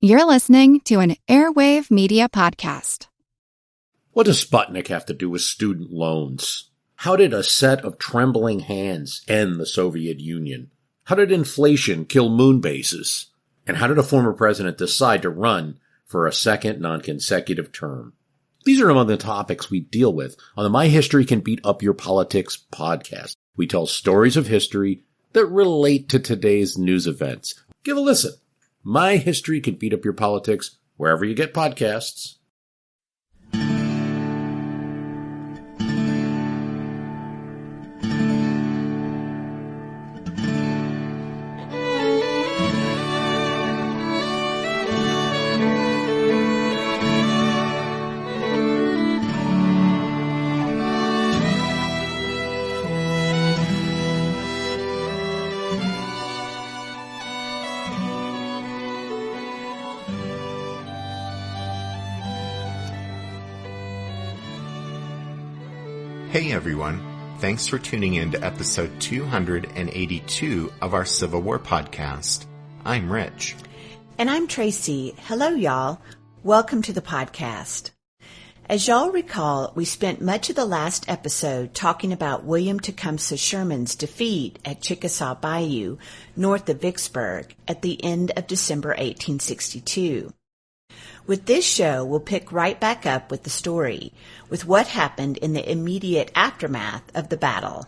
You're listening to an Airwave Media Podcast. What does Sputnik have to do with student loans? How did a set of trembling hands end the Soviet Union? How did inflation kill moon bases? And how did a former president decide to run for a second non-consecutive term? These are among the topics we deal with on the My History Can Beat Up Your Politics podcast. We tell stories of history that relate to today's news events. Give a listen. My History Can Beat Up Your Politics, wherever you get podcasts. Hey everyone, thanks for tuning in to episode 282 of our Civil War podcast. I'm Rich. And I'm Tracy. Hello y'all. Welcome to the podcast. As y'all recall, we spent much of the last episode talking about William Tecumseh Sherman's defeat at Chickasaw Bayou, north of Vicksburg, at the end of December 1862. With this show, we'll pick right back up with the story, with what happened in the immediate aftermath of the battle.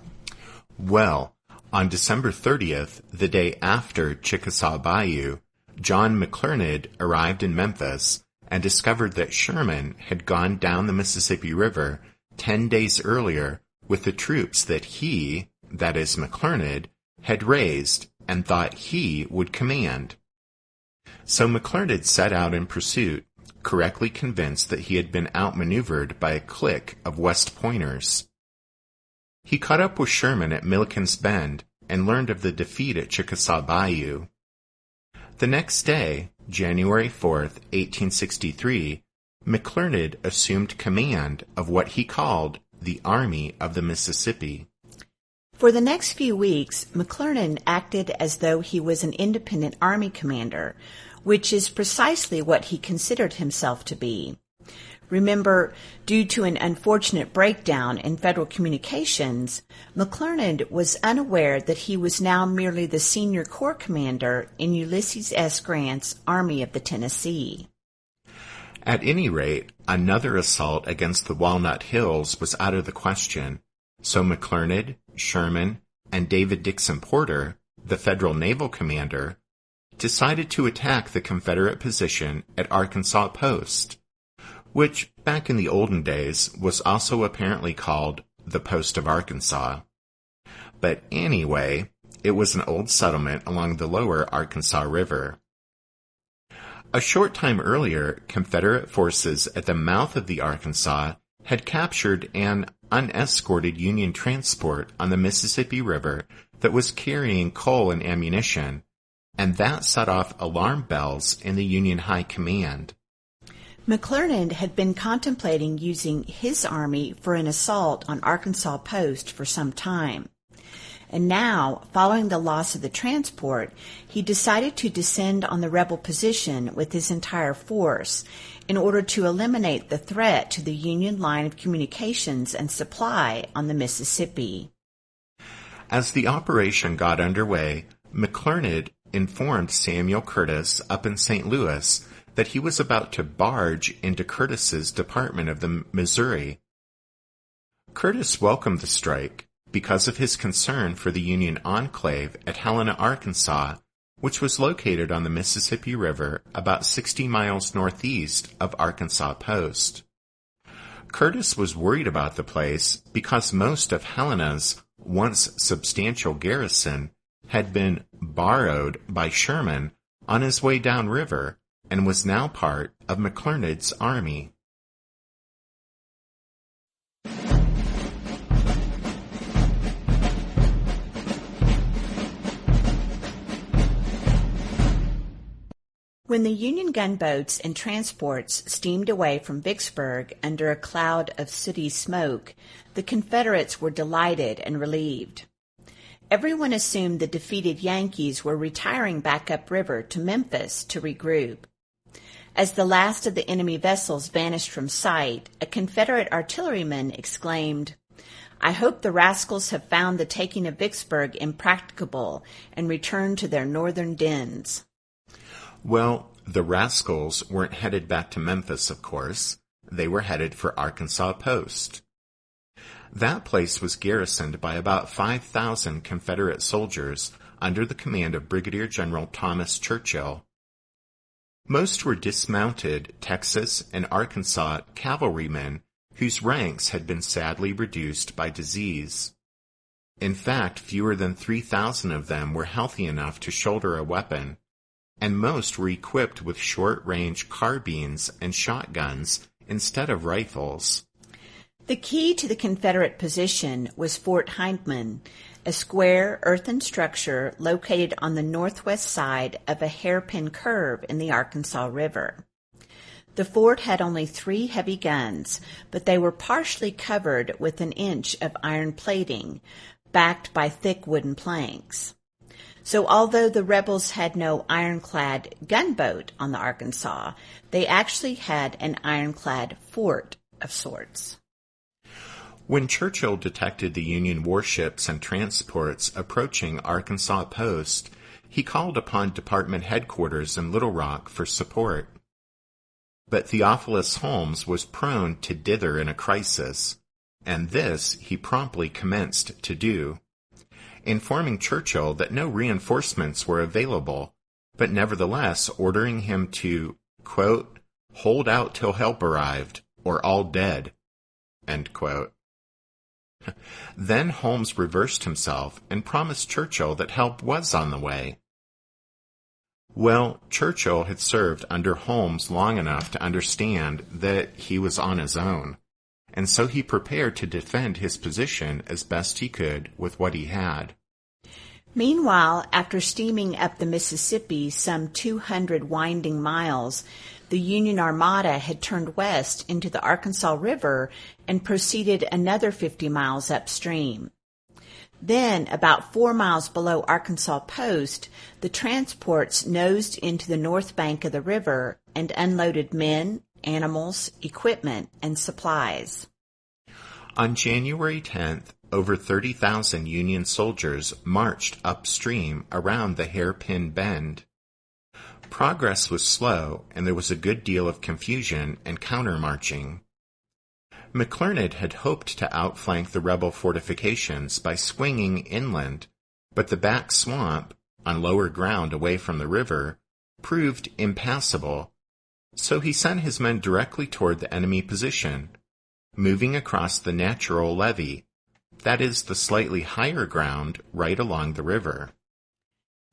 Well, on December 30th, the day after Chickasaw Bayou, John McClernand arrived in Memphis and discovered that Sherman had gone down the Mississippi River 10 days earlier with the troops that he, that is McClernand, had raised and thought he would command. So McClernand set out in pursuit, correctly convinced that he had been outmaneuvered by a clique of West Pointers. He caught up with Sherman at Milliken's Bend and learned of the defeat at Chickasaw Bayou. The next day, January 4th, 1863, McClernand assumed command of what he called the Army of the Mississippi. For the next few weeks, McClernand acted as though he was an independent army commander, which is precisely what he considered himself to be. Remember, due to an unfortunate breakdown in federal communications, McClernand was unaware that he was now merely the senior corps commander in Ulysses S. Grant's Army of the Tennessee. At any rate, another assault against the Walnut Hills was out of the question, so McClernand, Sherman, and David Dixon Porter, the federal naval commander, decided to attack the Confederate position at Arkansas Post, which back in the olden days was also apparently called the Post of Arkansas. But anyway, it was an old settlement along the lower Arkansas River. A short time earlier, Confederate forces at the mouth of the Arkansas had captured an unescorted Union transport on the Mississippi River that was carrying coal and ammunition, and that set off alarm bells in the Union High Command. McClernand had been contemplating using his army for an assault on Arkansas Post for some time. And now, following the loss of the transport, he decided to descend on the rebel position with his entire force in order to eliminate the threat to the Union line of communications and supply on the Mississippi. As the operation got underway, McClernand informed Samuel Curtis up in St. Louis that he was about to barge into Curtis's Department of the Missouri. Curtis welcomed the strike because of his concern for the Union enclave at Helena, Arkansas, which was located on the Mississippi River about 60 miles northeast of Arkansas Post. Curtis was worried about the place because most of Helena's once substantial garrison had been borrowed by Sherman on his way downriver and was now part of McClernand's army. When the Union gunboats and transports steamed away from Vicksburg under a cloud of sooty smoke, the Confederates were delighted and relieved. Everyone assumed the defeated Yankees were retiring back upriver to Memphis to regroup. As the last of the enemy vessels vanished from sight, a Confederate artilleryman exclaimed, "I hope the rascals have found the taking of Vicksburg impracticable and returned to their northern dens." Well, the rascals weren't headed back to Memphis, of course. They were headed for Arkansas Post. That place was garrisoned by about 5,000 Confederate soldiers under the command of Brigadier General Thomas Churchill. Most were dismounted Texas and Arkansas cavalrymen whose ranks had been sadly reduced by disease. In fact, fewer than 3,000 of them were healthy enough to shoulder a weapon, and most were equipped with short-range carbines and shotguns instead of rifles. The key to the Confederate position was Fort Hindman, a square earthen structure located on the northwest side of a hairpin curve in the Arkansas River. The fort had only 3 heavy guns, but they were partially covered with an inch of iron plating, backed by thick wooden planks. So although the rebels had no ironclad gunboat on the Arkansas, they actually had an ironclad fort of sorts. When Churchill detected the Union warships and transports approaching Arkansas Post, he called upon department headquarters in Little Rock for support. But Theophilus Holmes was prone to dither in a crisis, and this he promptly commenced to do, informing Churchill that no reinforcements were available, but nevertheless ordering him to, quote, "hold out till help arrived, or all dead," end quote. Then Holmes reversed himself and promised Churchill that help was on the way. Well, Churchill had served under Holmes long enough to understand that he was on his own, and so he prepared to defend his position as best he could with what he had. Meanwhile, after steaming up the Mississippi some 200 winding miles, the Union Armada had turned west into the Arkansas River and proceeded another 50 miles upstream. Then, about 4 miles below Arkansas Post, the transports nosed into the north bank of the river and unloaded men, animals, equipment, and supplies. On January 10th, over 30,000 Union soldiers marched upstream around the hairpin bend. Progress was slow, and there was a good deal of confusion and countermarching. McClernand had hoped to outflank the rebel fortifications by swinging inland, but the back swamp, on lower ground away from the river, proved impassable, so he sent his men directly toward the enemy position, moving across the natural levee, that is, the slightly higher ground right along the river.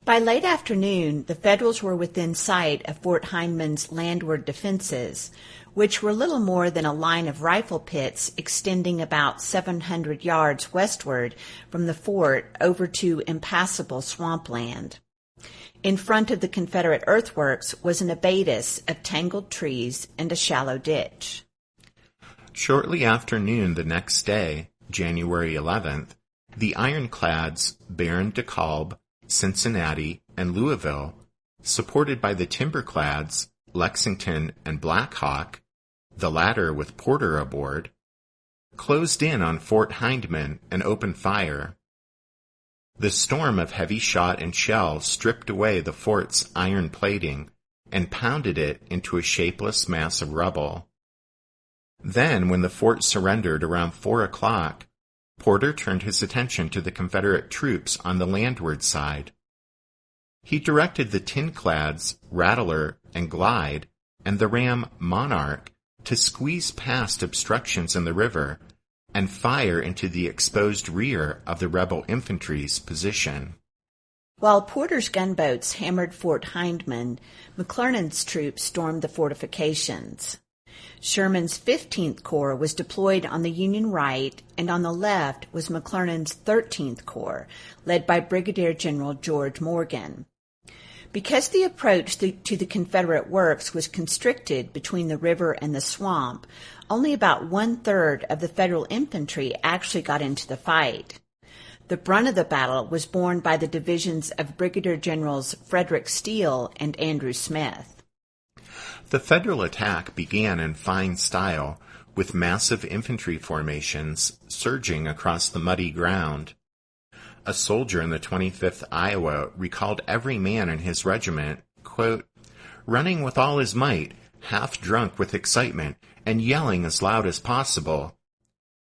By late afternoon, the Federals were within sight of Fort Hindman's landward defenses, which were little more than a line of rifle pits extending about 700 yards westward from the fort over to impassable swampland. In front of the Confederate earthworks was an abatis of tangled trees and a shallow ditch. Shortly after noon the next day, January 11th, the ironclads Baron de Kalb, Cincinnati, and Louisville, supported by the timberclads Lexington and Black Hawk, the latter with Porter aboard, closed in on Fort Hindman and opened fire. The storm of heavy shot and shell stripped away the fort's iron plating and pounded it into a shapeless mass of rubble. Then, when the fort surrendered around 4 o'clock, Porter turned his attention to the Confederate troops on the landward side. He directed the Tinclads, Rattler, and Glide, and the ram Monarch to squeeze past obstructions in the river and fire into the exposed rear of the rebel infantry's position. While Porter's gunboats hammered Fort Hindman, McClernand's troops stormed the fortifications. Sherman's 15th Corps was deployed on the Union right, and on the left was McClernand's 13th Corps, led by Brigadier General George Morgan. Because the approach to the Confederate works was constricted between the river and the swamp, only about 1/3 of the Federal infantry actually got into the fight. The brunt of the battle was borne by the divisions of Brigadier Generals Frederick Steele and Andrew Smith. The Federal attack began in fine style, with massive infantry formations surging across the muddy ground. A soldier in the 25th Iowa recalled every man in his regiment, quote, running with all his might, half drunk with excitement, and yelling as loud as possible.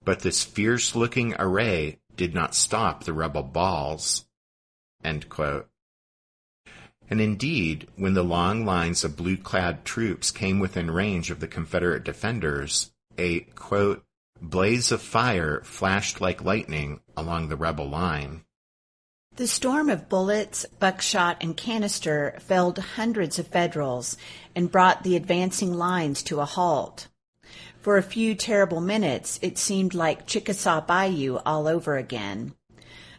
But this fierce-looking array did not stop the rebel balls. End quote. And indeed, when the long lines of blue-clad troops came within range of the Confederate defenders, a, quote, blaze of fire flashed like lightning along the rebel line. The storm of bullets, buckshot, and canister felled hundreds of Federals and brought the advancing lines to a halt. For a few terrible minutes, it seemed like Chickasaw Bayou all over again.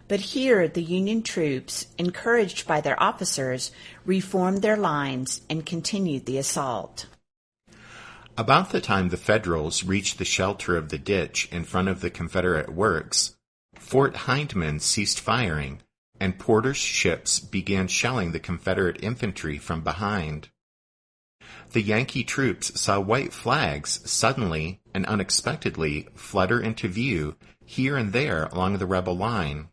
But here the Union troops, encouraged by their officers, reformed their lines and continued the assault. About the time the Federals reached the shelter of the ditch in front of the Confederate works, Fort Hindman ceased firing, and Porter's ships began shelling the Confederate infantry from behind. The Yankee troops saw white flags suddenly and unexpectedly flutter into view here and there along the rebel line.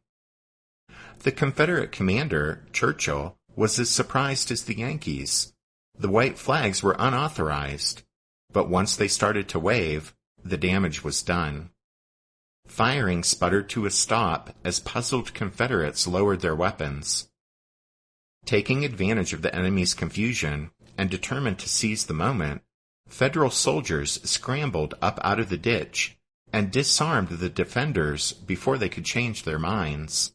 The Confederate commander, Churchill, was as surprised as the Yankees. The white flags were unauthorized, but once they started to wave, the damage was done. Firing sputtered to a stop as puzzled Confederates lowered their weapons. Taking advantage of the enemy's confusion and determined to seize the moment, Federal soldiers scrambled up out of the ditch and disarmed the defenders before they could change their minds.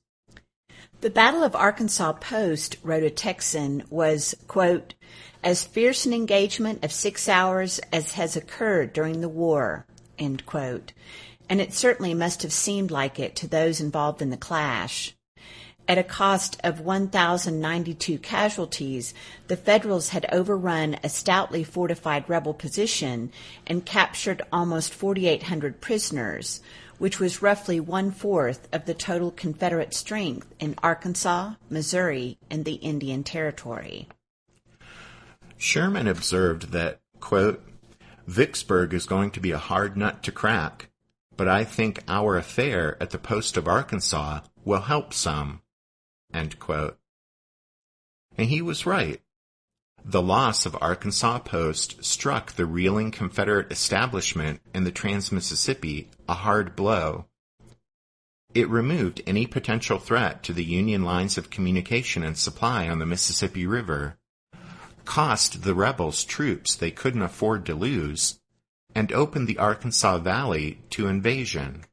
The Battle of Arkansas Post, wrote a Texan, was, quote, as fierce an engagement of 6 hours as has occurred during the war, end quote. And it certainly must have seemed like it to those involved in the clash. At a cost of 1,092 casualties, the Federals had overrun a stoutly fortified rebel position and captured almost 4,800 prisoners, which was roughly 1/4 of the total Confederate strength in Arkansas, Missouri, and the Indian Territory. Sherman observed that, quote, Vicksburg is going to be a hard nut to crack, but I think our affair at the post of Arkansas will help some, end quote. And he was right. The loss of Arkansas Post struck the reeling Confederate establishment in the Trans-Mississippi a hard blow. It removed any potential threat to the Union lines of communication and supply on the Mississippi River, cost the rebels troops they couldn't afford to lose, and opened the Arkansas Valley to invasion.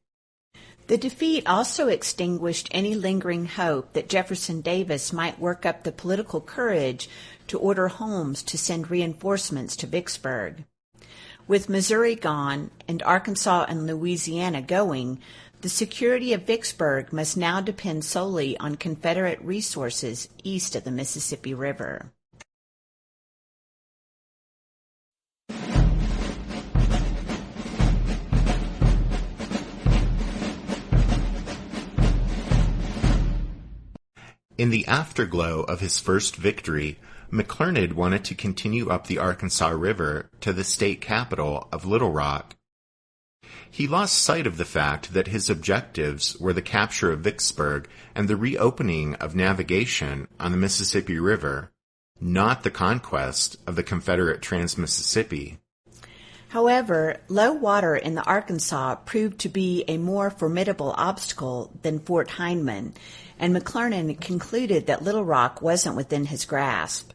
The defeat also extinguished any lingering hope that Jefferson Davis might work up the political courage to order Holmes to send reinforcements to Vicksburg. With Missouri gone and Arkansas and Louisiana going, the security of Vicksburg must now depend solely on Confederate resources east of the Mississippi River. In the afterglow of his first victory, McClernand wanted to continue up the Arkansas River to the state capital of Little Rock. He lost sight of the fact that his objectives were the capture of Vicksburg and the reopening of navigation on the Mississippi River, not the conquest of the Confederate Trans-Mississippi. However, low water in the Arkansas proved to be a more formidable obstacle than Fort Hindman, and McClernand concluded that Little Rock wasn't within his grasp.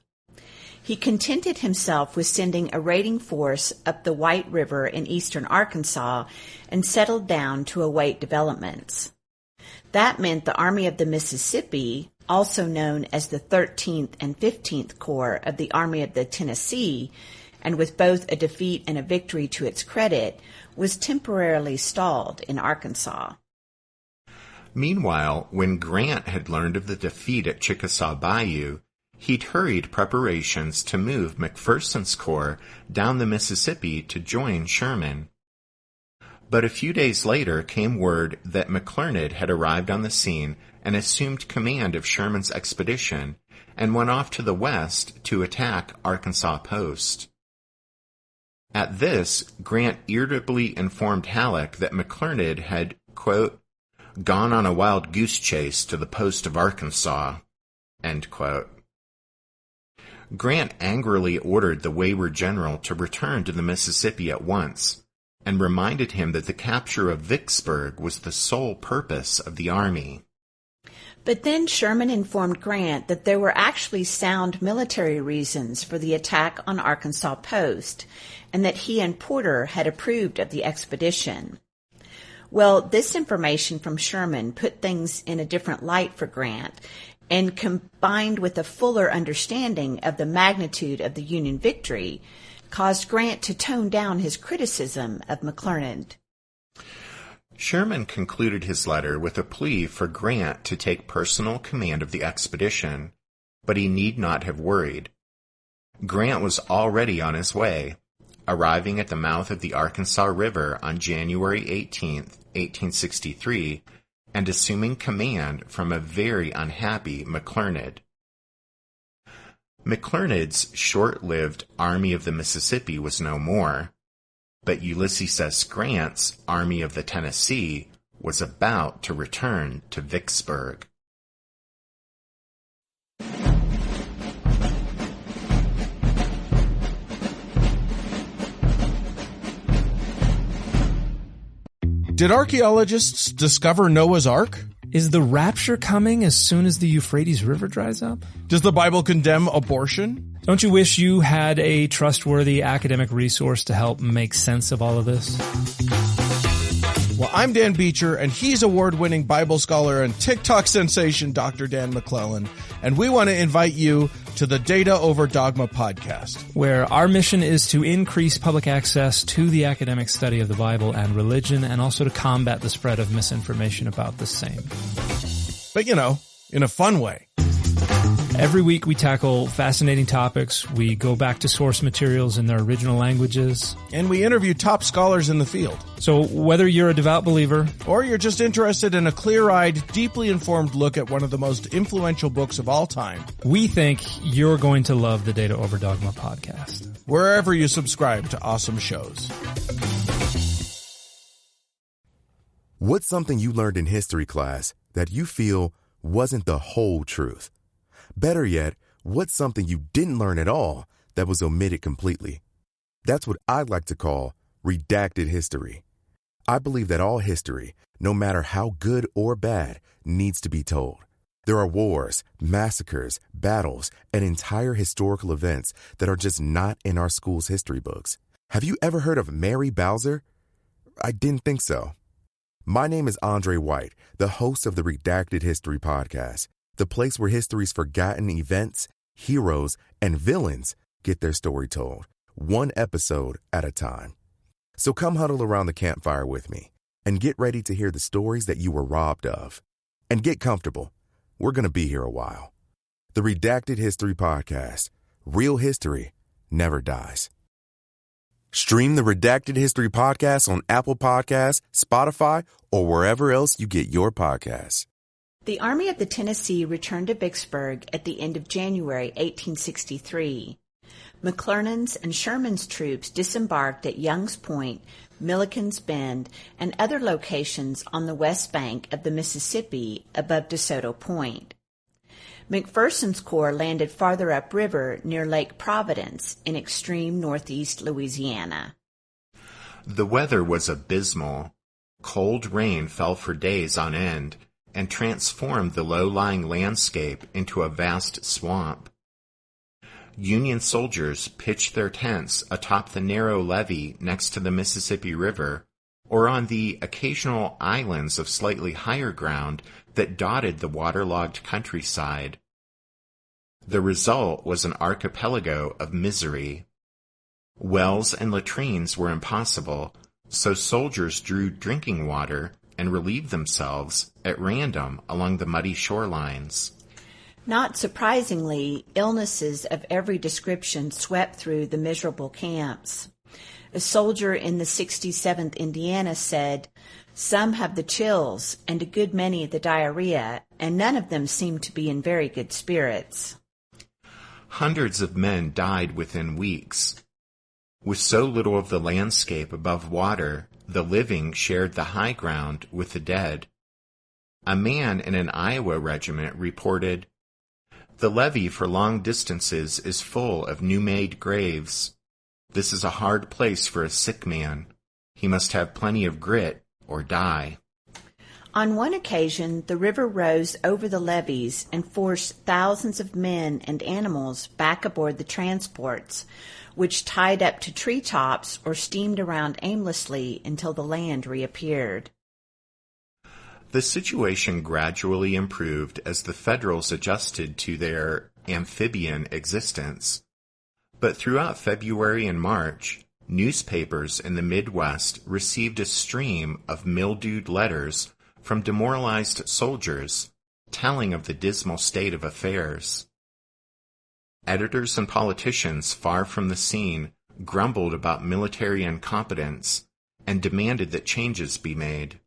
He contented himself with sending a raiding force up the White River in eastern Arkansas and settled down to await developments. That meant the Army of the Mississippi, also known as the 13th and 15th Corps of the Army of the Tennessee, and with both a defeat and a victory to its credit, was temporarily stalled in Arkansas. Meanwhile, when Grant had learned of the defeat at Chickasaw Bayou, he'd hurried preparations to move McPherson's corps down the Mississippi to join Sherman. But a few days later came word that McClernand had arrived on the scene and assumed command of Sherman's expedition and went off to the west to attack Arkansas Post. At this, Grant irritably informed Halleck that McClernand had, quote, gone on a wild goose chase to the post of Arkansas, end quote. Grant angrily ordered the wayward general to return to the Mississippi at once, and reminded him that the capture of Vicksburg was the sole purpose of the army. But then Sherman informed Grant that there were actually sound military reasons for the attack on Arkansas Post, and that he and Porter had approved of the expedition. Well, this information from Sherman put things in a different light for Grant, and combined with a fuller understanding of the magnitude of the Union victory, caused Grant to tone down his criticism of McClernand. Sherman concluded his letter with a plea for Grant to take personal command of the expedition, but he need not have worried. Grant was already on his way, arriving at the mouth of the Arkansas River on January 18, 1863, and assuming command from a very unhappy McClernand. McClernand's short-lived Army of the Mississippi was no more, but Ulysses S. Grant's Army of the Tennessee was about to return to Vicksburg. Did archaeologists discover Noah's Ark? Is the rapture coming as soon as the Euphrates River dries up? Does the Bible condemn abortion? Don't you wish you had a trustworthy academic resource to help make sense of all of this? Well, I'm Dan Beecher, and he's award-winning Bible scholar and TikTok sensation Dr. Dan McClellan, and we want to invite you to the Data Over Dogma podcast, where our mission is to increase public access to the academic study of the Bible and religion, and also to combat the spread of misinformation about the same. But, in a fun way. Every week we tackle fascinating topics. We go back to source materials in their original languages. And we interview top scholars in the field. So whether you're a devout believer, or you're just interested in a clear-eyed, deeply informed look at one of the most influential books of all time, we think you're going to love the Data Over Dogma podcast, wherever you subscribe to awesome shows. What's something you learned in history class that you feel wasn't the whole truth? Better yet, what's something you didn't learn at all that was omitted completely? That's what I'd like to call redacted history. I believe that all history, no matter how good or bad, needs to be told. There are wars, massacres, battles, and entire historical events that are just not in our school's history books. Have you ever heard of Mary Bowser? I didn't think so. My name is Andre White, the host of the Redacted History Podcast, the place where history's forgotten events, heroes, and villains get their story told, one episode at a time. So come huddle around the campfire with me and get ready to hear the stories that you were robbed of. And get comfortable. We're going to be here a while. The Redacted History Podcast. Real history never dies. Stream the Redacted History Podcast on Apple Podcasts, Spotify, or wherever else you get your podcasts. The Army of the Tennessee returned to Vicksburg at the end of January 1863. McClernand's and Sherman's troops disembarked at Young's Point, Milliken's Bend, and other locations on the west bank of the Mississippi above DeSoto Point. McPherson's corps landed farther upriver near Lake Providence in extreme northeast Louisiana. The weather was abysmal. Cold rain fell for days on end and transformed the low-lying landscape into a vast swamp. Union soldiers pitched their tents atop the narrow levee next to the Mississippi River, or on the occasional islands of slightly higher ground that dotted the waterlogged countryside. The result was an archipelago of misery. Wells and latrines were impossible, so soldiers drew drinking water and relieved themselves at random along the muddy shorelines. Not surprisingly, illnesses of every description swept through the miserable camps. A soldier in the 67th Indiana said, "Some have the chills and a good many the diarrhea, and none of them seem to be in very good spirits." Hundreds of men died within weeks. With so little of the landscape above water, the living shared the high ground with the dead. A man in an Iowa regiment reported, "The levee for long distances is full of new-made graves. This is a hard place for a sick man. He must have plenty of grit or die." On one occasion, the river rose over the levees and forced thousands of men and animals back aboard the transports, which tied up to treetops or steamed around aimlessly until the land reappeared. The situation gradually improved as the Federals adjusted to their amphibian existence. But throughout February and March, newspapers in the Midwest received a stream of mildewed letters from demoralized soldiers telling of the dismal state of affairs. Editors and politicians far from the scene grumbled about military incompetence and demanded that changes be made.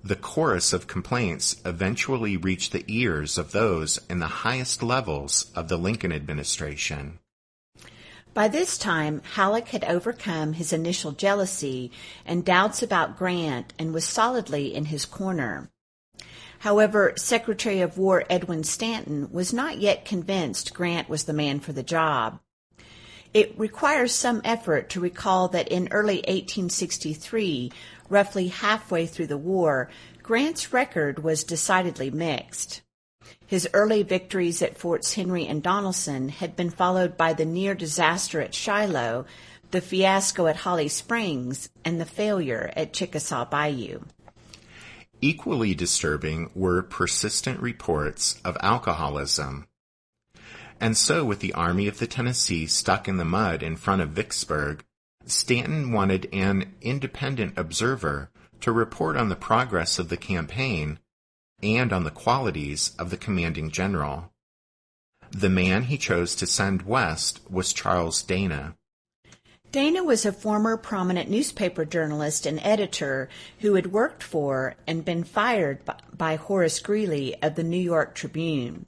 The chorus of complaints eventually reached the ears of those in the highest levels of the Lincoln administration. By this time, Halleck had overcome his initial jealousy and doubts about Grant and was solidly in his corner. However, Secretary of War Edwin Stanton was not yet convinced Grant was the man for the job. It requires some effort to recall that in early 1863, roughly halfway through the war, Grant's record was decidedly mixed. His early victories at Forts Henry and Donelson had been followed by the near disaster at Shiloh, the fiasco at Holly Springs, and the failure at Chickasaw Bayou. Equally disturbing were persistent reports of alcoholism. And so, with the Army of the Tennessee stuck in the mud in front of Vicksburg, Stanton wanted an independent observer to report on the progress of the campaign and on the qualities of the commanding general. The man he chose to send west was Charles Dana. Dana was a former prominent newspaper journalist and editor who had worked for and been fired by Horace Greeley of the New York Tribune.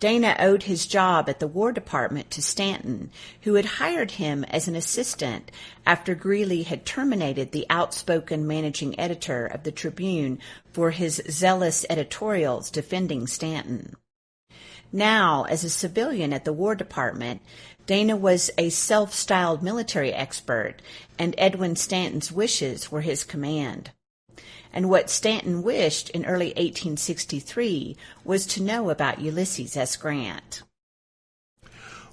Dana owed his job at the War Department to Stanton, who had hired him as an assistant after Greeley had terminated the outspoken managing editor of the Tribune for his zealous editorials defending Stanton. Now, as a civilian at the War Department, Dana was a self-styled military expert, and Edwin Stanton's wishes were his command. And what Stanton wished in early 1863 was to know about Ulysses S. Grant.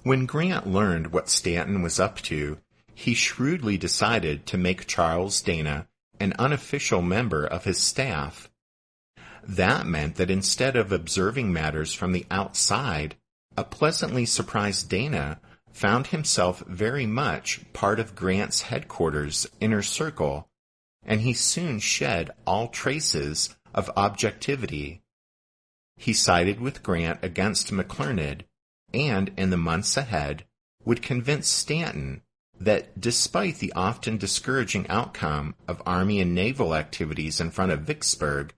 When Grant learned what Stanton was up to, he shrewdly decided to make Charles Dana an unofficial member of his staff. That meant that instead of observing matters from the outside, a pleasantly surprised Dana found himself very much part of Grant's headquarters' inner circle, and he soon shed all traces of objectivity. He sided with Grant against McClernand, and in the months ahead would convince Stanton that despite the often discouraging outcome of Army and naval activities in front of Vicksburg,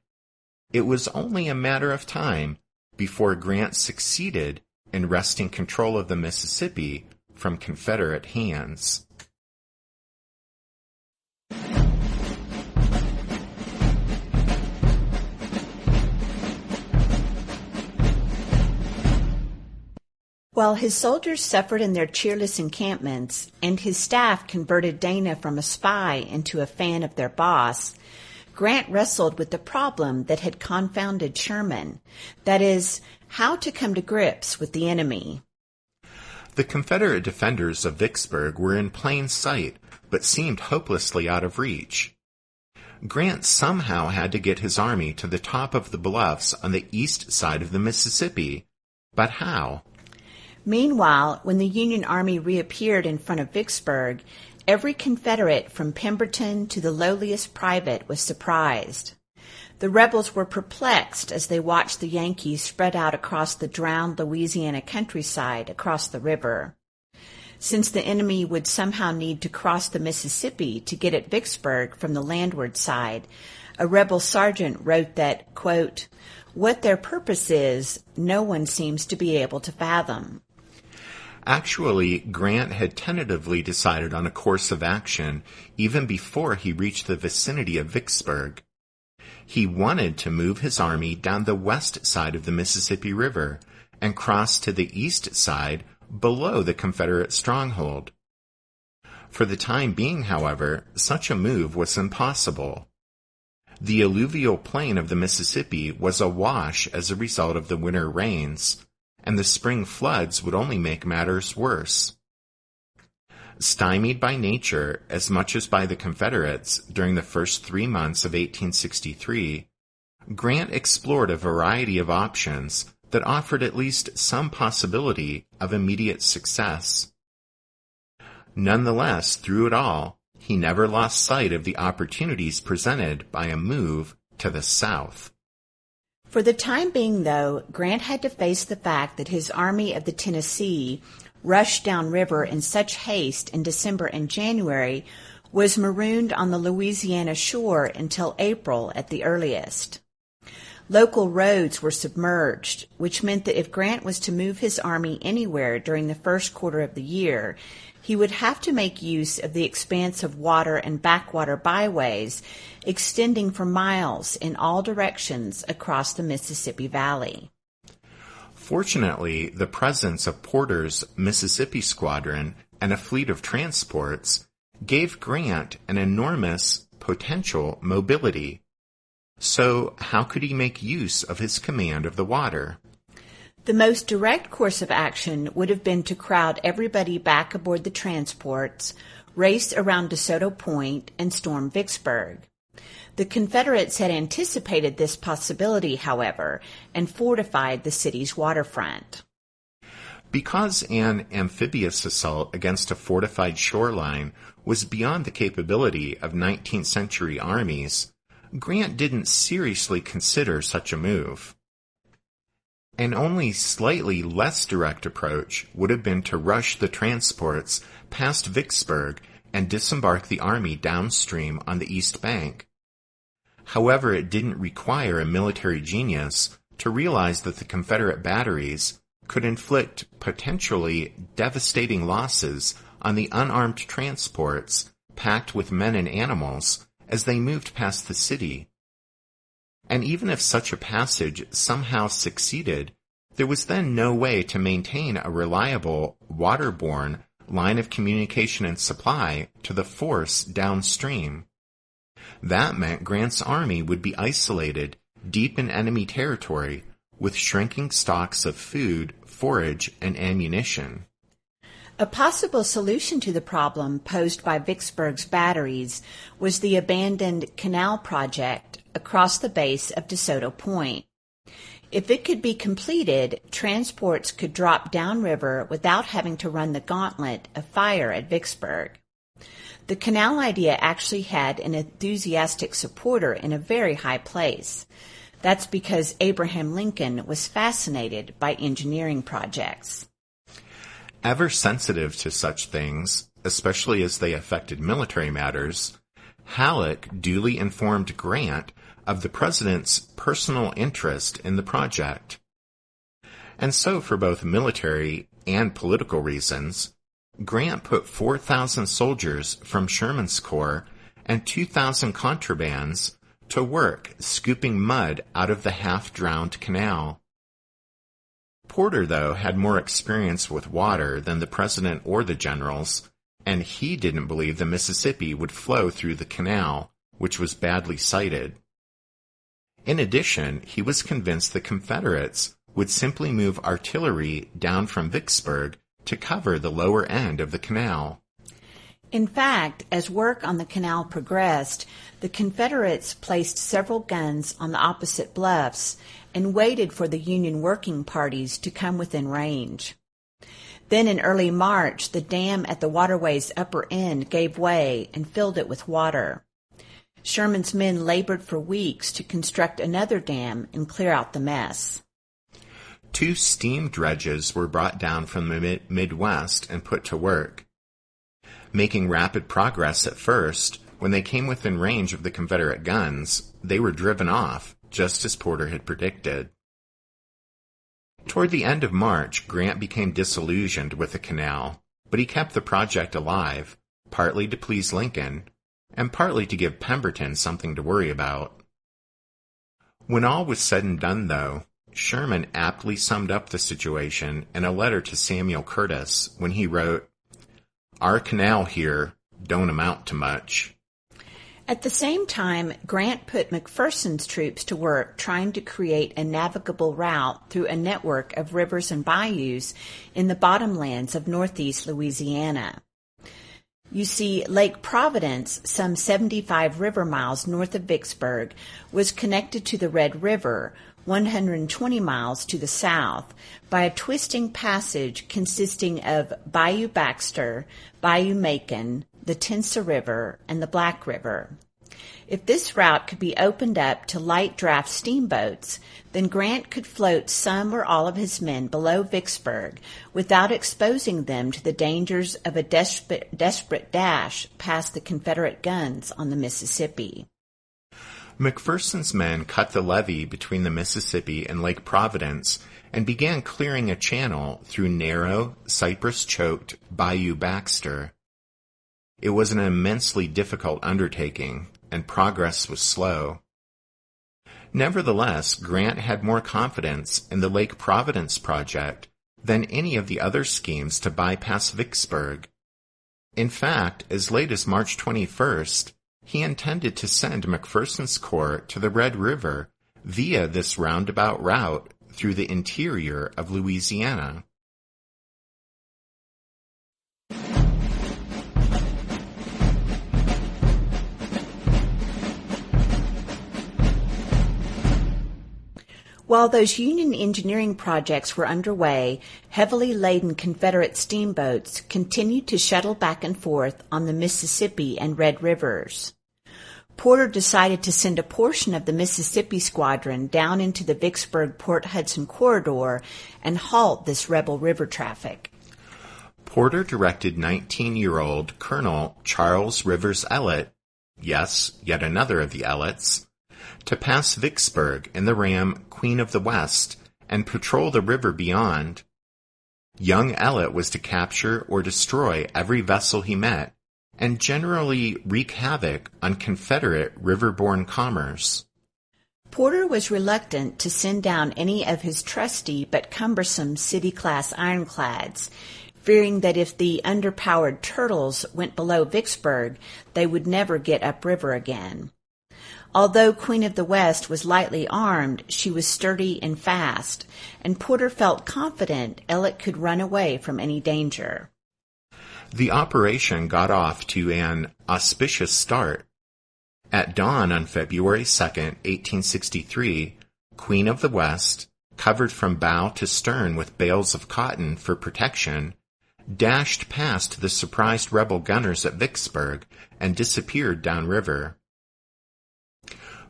it was only a matter of time before Grant succeeded in wresting control of the Mississippi from Confederate hands. While his soldiers suffered in their cheerless encampments, and his staff converted Dana from a spy into a fan of their boss, Grant wrestled with the problem that had confounded Sherman, that is, how to come to grips with the enemy. The Confederate defenders of Vicksburg were in plain sight, but seemed hopelessly out of reach. Grant somehow had to get his army to the top of the bluffs on the east side of the Mississippi. But how? Meanwhile, when the Union Army reappeared in front of Vicksburg, every Confederate from Pemberton to the lowliest private was surprised. The rebels were perplexed as they watched the Yankees spread out across the drowned Louisiana countryside across the river. Since the enemy would somehow need to cross the Mississippi to get at Vicksburg from the landward side, a rebel sergeant wrote that, quote, "What their purpose is, no one seems to be able to fathom." Actually, Grant had tentatively decided on a course of action even before he reached the vicinity of Vicksburg. He wanted to move his army down the west side of the Mississippi River and cross to the east side below the Confederate stronghold. For the time being, however, such a move was impossible. The alluvial plain of the Mississippi was awash as a result of the winter rains, and the spring floods would only make matters worse. Stymied by nature as much as by the Confederates during the first 3 months of 1863, Grant explored a variety of options that offered at least some possibility of immediate success. Nonetheless, through it all, he never lost sight of the opportunities presented by a move to the south. For the time being, though, Grant had to face the fact that his Army of the Tennessee, rushed downriver in such haste in December and January, was marooned on the Louisiana shore until April at the earliest. Local roads were submerged, which meant that if Grant was to move his army anywhere during the first quarter of the year, he would have to make use of the expanse of water and backwater byways extending for miles in all directions across the Mississippi Valley. Fortunately, the presence of Porter's Mississippi Squadron and a fleet of transports gave Grant an enormous potential mobility. So how could he make use of his command of the water? The most direct course of action would have been to crowd everybody back aboard the transports, race around DeSoto Point, and storm Vicksburg. The Confederates had anticipated this possibility, however, and fortified the city's waterfront. Because an amphibious assault against a fortified shoreline was beyond the capability of 19th century armies, Grant didn't seriously consider such a move. An only slightly less direct approach would have been to rush the transports past Vicksburg and disembark the army downstream on the east bank. However, it didn't require a military genius to realize that the Confederate batteries could inflict potentially devastating losses on the unarmed transports packed with men and animals as they moved past the city. And even if such a passage somehow succeeded, there was then no way to maintain a reliable, waterborne line of communication and supply to the force downstream. That meant Grant's army would be isolated deep in enemy territory with shrinking stocks of food, forage, and ammunition. A possible solution to the problem posed by Vicksburg's batteries was the abandoned canal project across the base of DeSoto Point. If it could be completed, transports could drop downriver without having to run the gauntlet of fire at Vicksburg. The canal idea actually had an enthusiastic supporter in a very high place. That's because Abraham Lincoln was fascinated by engineering projects. Ever sensitive to such things, especially as they affected military matters, Halleck duly informed Grant of the president's personal interest in the project. And so, for both military and political reasons, Grant put 4,000 soldiers from Sherman's Corps and 2,000 contrabands to work scooping mud out of the half-drowned canal. Porter, though, had more experience with water than the president or the generals, and he didn't believe the Mississippi would flow through the canal, which was badly sited. In addition, he was convinced the Confederates would simply move artillery down from Vicksburg to cover the lower end of the canal. In fact, as work on the canal progressed, the Confederates placed several guns on the opposite bluffs and waited for the Union working parties to come within range. Then in early March, the dam at the waterway's upper end gave way and filled it with water. Sherman's men labored for weeks to construct another dam and clear out the mess. 2 steam dredges were brought down from the Midwest and put to work. Making rapid progress at first, when they came within range of the Confederate guns, they were driven off, just as Porter had predicted. Toward the end of March, Grant became disillusioned with the canal, but he kept the project alive, partly to please Lincoln, and partly to give Pemberton something to worry about. When all was said and done, though, Sherman aptly summed up the situation in a letter to Samuel Curtis when he wrote, "Our canal here don't amount to much." At the same time, Grant put McPherson's troops to work trying to create a navigable route through a network of rivers and bayous in the bottomlands of northeast Louisiana. You see, Lake Providence, some 75 river miles north of Vicksburg, was connected to the Red River, 120 miles to the south, by a twisting passage consisting of Bayou Baxter, Bayou Macon, the Tensa River, and the Black River. If this route could be opened up to light draft steamboats, then Grant could float some or all of his men below Vicksburg without exposing them to the dangers of a desperate dash past the Confederate guns on the Mississippi. McPherson's men cut the levee between the Mississippi and Lake Providence and began clearing a channel through narrow, cypress-choked Bayou Baxter. It was an immensely difficult undertaking, and progress was slow. Nevertheless, Grant had more confidence in the Lake Providence project than any of the other schemes to bypass Vicksburg. In fact, as late as March 21st, he intended to send McPherson's corps to the Red River via this roundabout route through the interior of Louisiana. While those Union engineering projects were underway, heavily laden Confederate steamboats continued to shuttle back and forth on the Mississippi and Red Rivers. Porter decided to send a portion of the Mississippi Squadron down into the Vicksburg-Port Hudson corridor and halt this rebel river traffic. Porter directed 19-year-old Colonel Charles Rivers Ellet, yes, yet another of the Ellets, to pass Vicksburg in the ram Queen of the West and patrol the river beyond. Young Ellet was to capture or destroy every vessel he met and generally wreak havoc on Confederate riverborne commerce. Porter was reluctant to send down any of his trusty but cumbersome city-class ironclads, fearing that if the underpowered Turtles went below Vicksburg, they would never get upriver again. Although Queen of the West was lightly armed, she was sturdy and fast, and Porter felt confident Ellet could run away from any danger. The operation got off to an auspicious start. At dawn on February 2, 1863, Queen of the West, covered from bow to stern with bales of cotton for protection, dashed past the surprised rebel gunners at Vicksburg and disappeared downriver.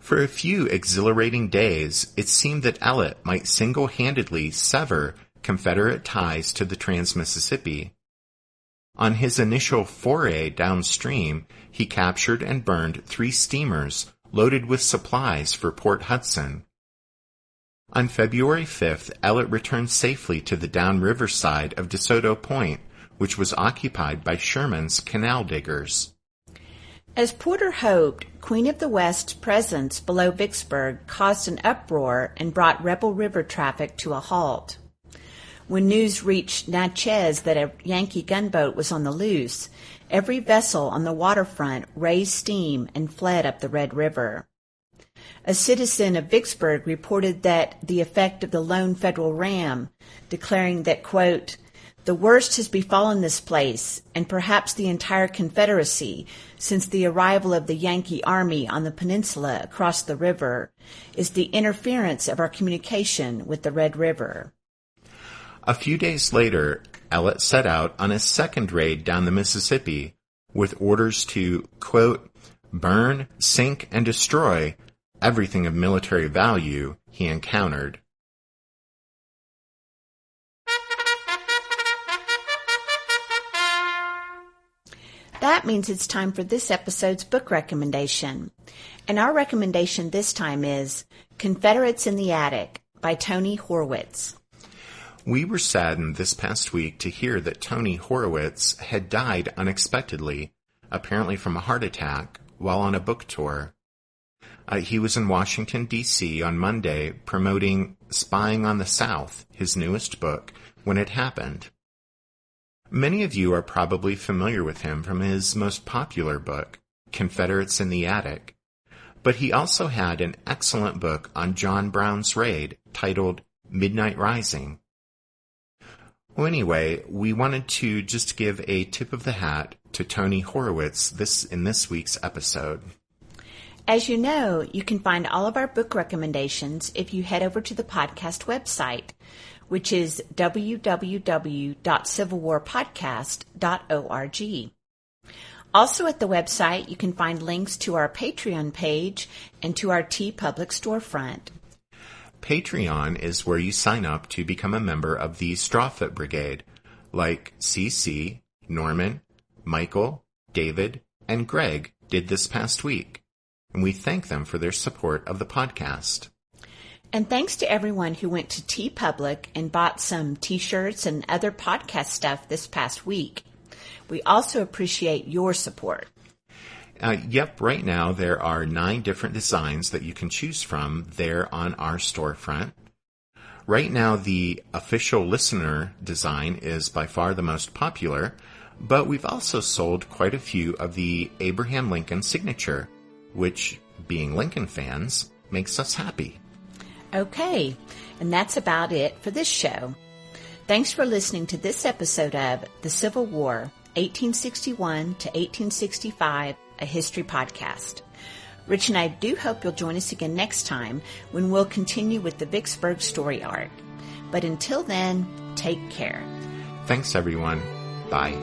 For a few exhilarating days, it seemed that Ellet might single-handedly sever Confederate ties to the Trans-Mississippi. On his initial foray downstream, he captured and burned 3 steamers loaded with supplies for Port Hudson. On February 5th, Ellet returned safely to the downriver side of DeSoto Point, which was occupied by Sherman's canal diggers. As Porter hoped, Queen of the West's presence below Vicksburg caused an uproar and brought rebel river traffic to a halt. When news reached Natchez that a Yankee gunboat was on the loose, every vessel on the waterfront raised steam and fled up the Red River. A citizen of Vicksburg reported that the effect of the lone Federal ram, declaring that, quote, "The worst has befallen this place, and perhaps the entire Confederacy, since the arrival of the Yankee army on the peninsula across the river, is the interference of our communication with the Red River." A few days later, Ellet set out on a second raid down the Mississippi, with orders to, quote, "burn, sink, and destroy everything of military value he encountered." That means it's time for this episode's book recommendation. And our recommendation this time is Confederates in the Attic by Tony Horwitz. We were saddened this past week to hear that Tony Horowitz had died unexpectedly, apparently from a heart attack, while on a book tour. He was in Washington, D.C. on Monday promoting Spying on the South, his newest book, when it happened. Many of you are probably familiar with him from his most popular book, Confederates in the Attic, but he also had an excellent book on John Brown's raid titled Midnight Rising. Well, anyway, we wanted to just give a tip of the hat to Tony Horowitz in this week's episode. As you know, you can find all of our book recommendations if you head over to the podcast website, which is www.civilwarpodcast.org. Also at the website, you can find links to our Patreon page and to our TeePublic storefront. Patreon is where you sign up to become a member of the Strawfoot Brigade, like CC, Norman, Michael, David, and Greg did this past week, and we thank them for their support of the podcast. And thanks to everyone who went to TeePublic and bought some t-shirts and other podcast stuff this past week. We also appreciate your support. Right now there are 9 different designs that you can choose from there on our storefront. Right now the official listener design is by far the most popular, but we've also sold quite a few of the Abraham Lincoln signature, which, being Lincoln fans, makes us happy. Okay, and that's about it for this show. Thanks for listening to this episode of The Civil War, 1861 to 1865, a history podcast. Rich and I do hope you'll join us again next time when we'll continue with the VICKSBURG story arc. But until then, take care. Thanks, everyone. Bye.